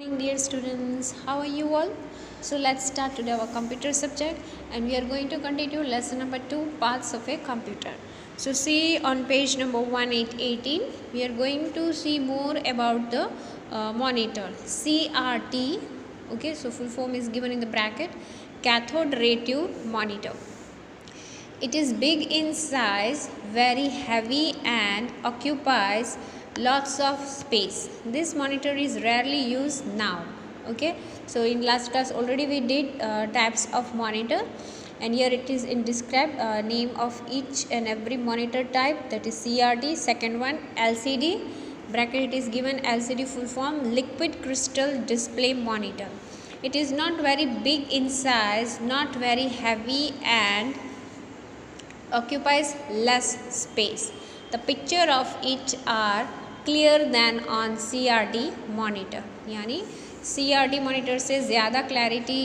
Morning dear students, how are you all? So let's start today our computer subject, and we are going to continue lesson number 2, parts of a computer. So see on page number 1818, we are going to see more about the monitor, CRT. Okay, so full form is given in the bracket, cathode ray tube monitor. It is big in size, very heavy, and occupies lots of space. This monitor is rarely used now. Okay, so in last class already we did types of monitor, and here it is in described name of each and every monitor type, that is CRT. Second one, LCD, bracket it is given LCD full form, liquid crystal display monitor. It is not very big in size, not very heavy, and occupies less space. The picture of each are clear than on CRT monitor. यानी CRT monitor से ज़्यादा clarity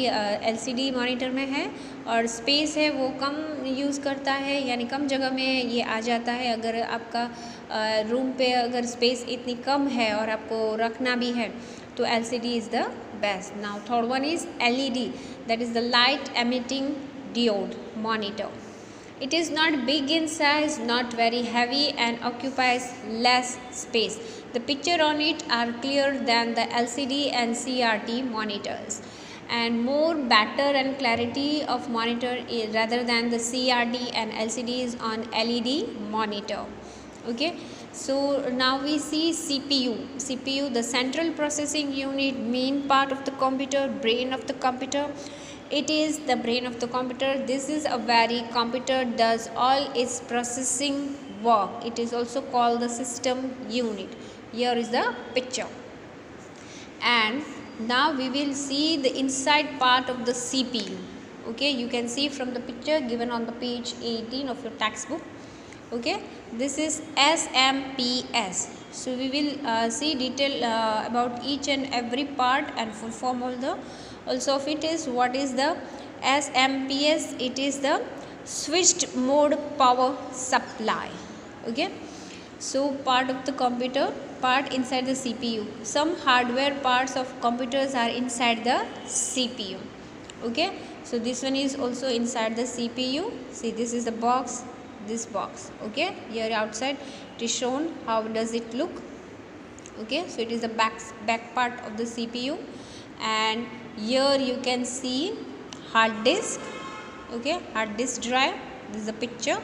LCD monitor में है, और space है वो कम use करता है, यानी कम जगह में ये आ जाता है. अगर आपका रूम पे अगर स्पेस इतनी कम है और आपको रखना भी है तो LCD is the best. Now third one is LED, that is the light emitting diode monitor. It is not big in size, not very heavy, and occupies less space. The picture on it are clearer than the LCD and CRT monitors, and more better and clarity of monitor rather than the CRT and LCDs on LED monitor. Okay, so now we see CPU. CPU, the central processing unit, main part of the computer, brain of the computer. It is the brain of the computer. This is a very computer does all its processing work. It is also called the system unit. Here is the picture, and now we will see the inside part of the CPU. Okay, you can see from the picture given on the page 18 of your textbook. Okay, this is SMPS. So we will see detail about each and every part and full form also of it is what is the SMPS. It is the switched mode power supply. Okay, so part of the computer, part inside the CPU. Some hardware parts of computers are inside the CPU. Okay, so this one is also inside the CPU. See, this is the box, this box. Okay, here outside it is shown how does it look. Okay, so it is the back part of the CPU, and here you can see hard disk. Okay, hard disk drive, this is the picture,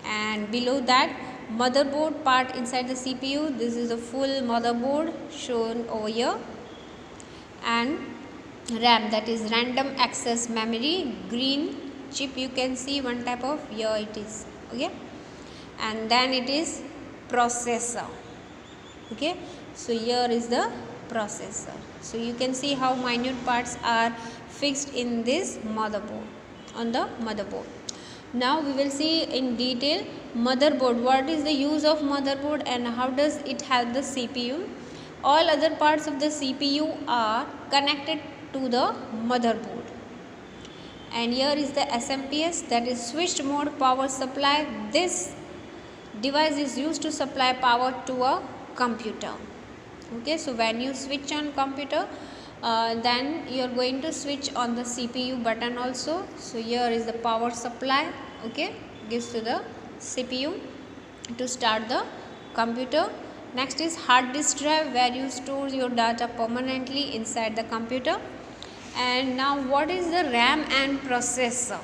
and below that motherboard part inside the CPU. This is the full motherboard shown over here, and RAM, that is random access memory, green chip you can see, one type of, here it is. Okay, and then it is processor. Okay, so here is the processor. So you can see how minute parts are fixed in this motherboard, on the motherboard. Now we will see in detail motherboard, what is the use of motherboard and how does it help the CPU. All other parts of the CPU are connected to the motherboard, and here is the SMPS, that is switched mode power supply. This device is used to supply power to a computer. Okay, so when you switch on computer, then you are going to switch on the CPU button also. So here is the power supply. Okay, gives to the CPU to start the computer. Next is hard disk drive, where you store your data permanently inside the computer. And now what is the RAM and processor?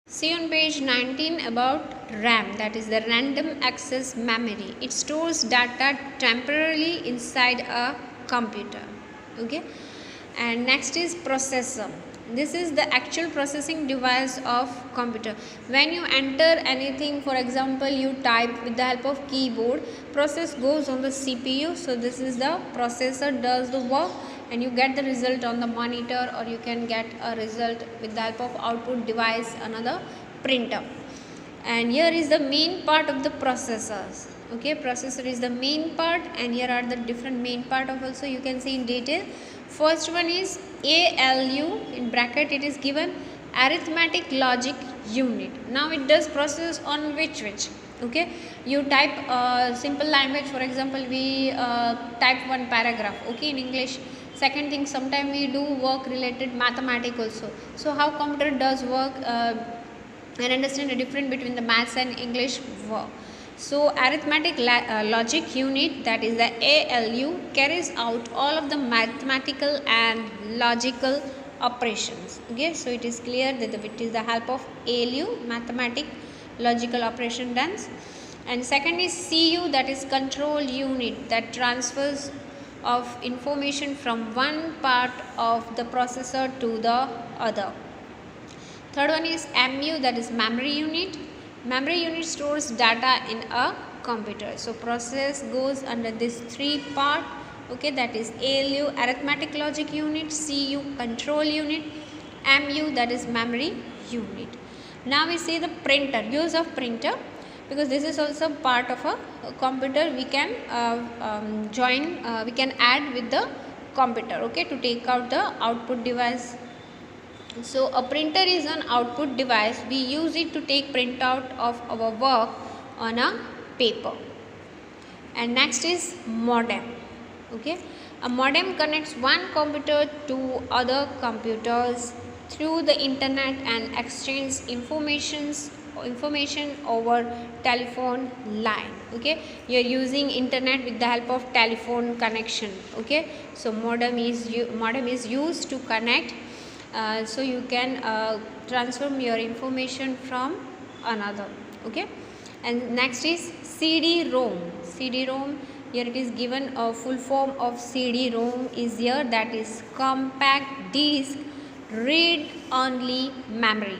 See on page 19 about RAM, that is the random access memory. It stores data temporarily inside a computer. Okay, and next is processor. This is the actual processing device of computer. When you enter anything, for example you type with the help of keyboard, process goes on the CPU. So this is the processor does the work, and you get the result on the monitor, or you can get a result with the help of output device, another printer. And here is the main part of the processors. Okay, processor is the main part, and here are the different main part of also you can see in detail. First one is ALU, in bracket it is given arithmetic logic unit. Now it does process on which Okay, you type simple language, for example we type one paragraph, okay, in English. Second thing, sometimes we do work related mathematics also. So how computer does work, and understand the difference between the maths and English work. So arithmetic logic unit, that is the ALU, carries out all of the mathematical and logical operations. Okay, so it is clear that it is the help of ALU, mathematic logical operation done. And second is CU, that is control unit, that transfers of information from one part of the processor to the other. Third one is MU, that is memory unit. Memory unit stores data in a computer. So process goes under this three part. Okay, that is ALU, arithmetic logic unit, CU, control unit, MU, that is memory unit. Now we see the printer, use of printer, because this is also part of a computer. We can we can add with the computer, okay, to take out the output device. So a printer is an output device. We use it to take printout of our work on a paper. And next is modem. Okay, a modem connects one computer to other computers through the internet and exchange information over telephone line. Okay, you are using internet with the help of telephone connection. Okay, so modem is used to connect, so you can transfer your information from another. Okay, and next is CD-ROM. CD-ROM, here it is given a full form of CD-ROM is here, that is compact disc read only memory.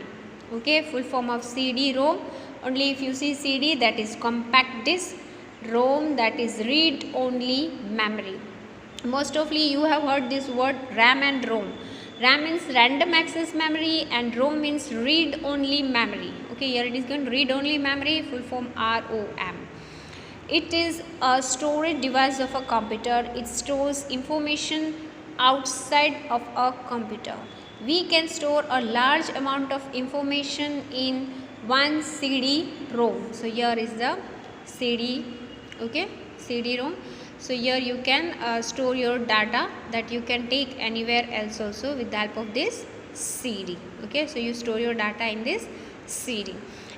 Okay, full form of CD-ROM. Only if you see CD, that is compact disc, ROM, that is read only memory. Most often you have heard this word RAM and ROM. RAM means random access memory and ROM means read only memory. Okay, here it is given read only memory, full form ROM. It is a storage device of a computer. It stores information outside of a computer. We can store a large amount of information in one CD-ROM. So here is the CD, okay, CD-ROM. So here you can store your data that you can take anywhere else also with the help of this CD. Okay, so you store your data in this CD.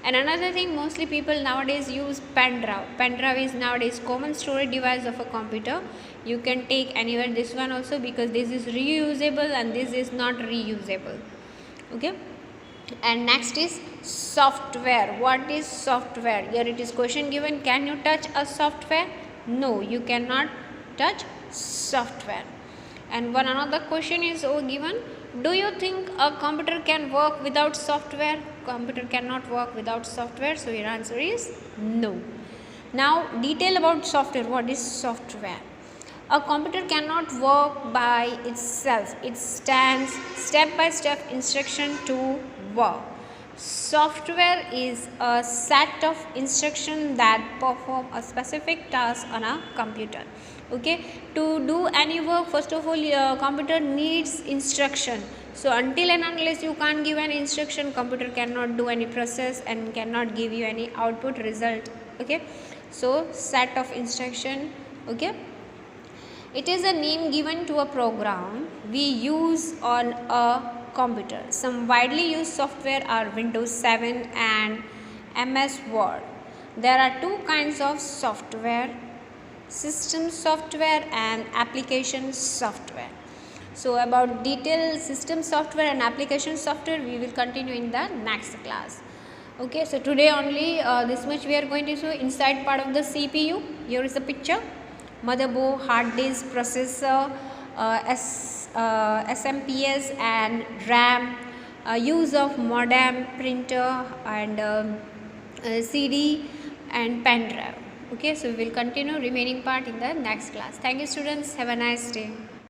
And another thing, mostly people nowadays use pen drive. Pen drive is nowadays common storage device of a computer. You can take anywhere this one also, because this is reusable and this is not reusable. Okay. And next is software. What is software? Here it is question given, can you touch a software? No, you cannot touch software. And one another question is given, do you think a computer can work without software? Computer cannot work without software, so your answer is no. Now detail about software. What is software? A computer cannot work by itself. It stands step-by-step instruction to work. Software is a set of instructions that perform a specific task on a computer. Okay, to do any work, first of all, your computer needs instruction. So until and unless you can't give an instruction, computer cannot do any process and cannot give you any output result. Okay, so set of instruction. Okay, it is a name given to a program we use on a computer. Some widely used software are Windows 7 and MS Word. There are two kinds of software: system software and application software. So about detailed system software and application software we will continue in the next class. Okay, so today only this much we are going to show. Inside part of the CPU, here is the picture: motherboard, hard disk, processor, SMPS and RAM, use of modem, printer and CD and pen drive. Okay, so we will continue remaining part in the next class. Thank you students, have a nice day.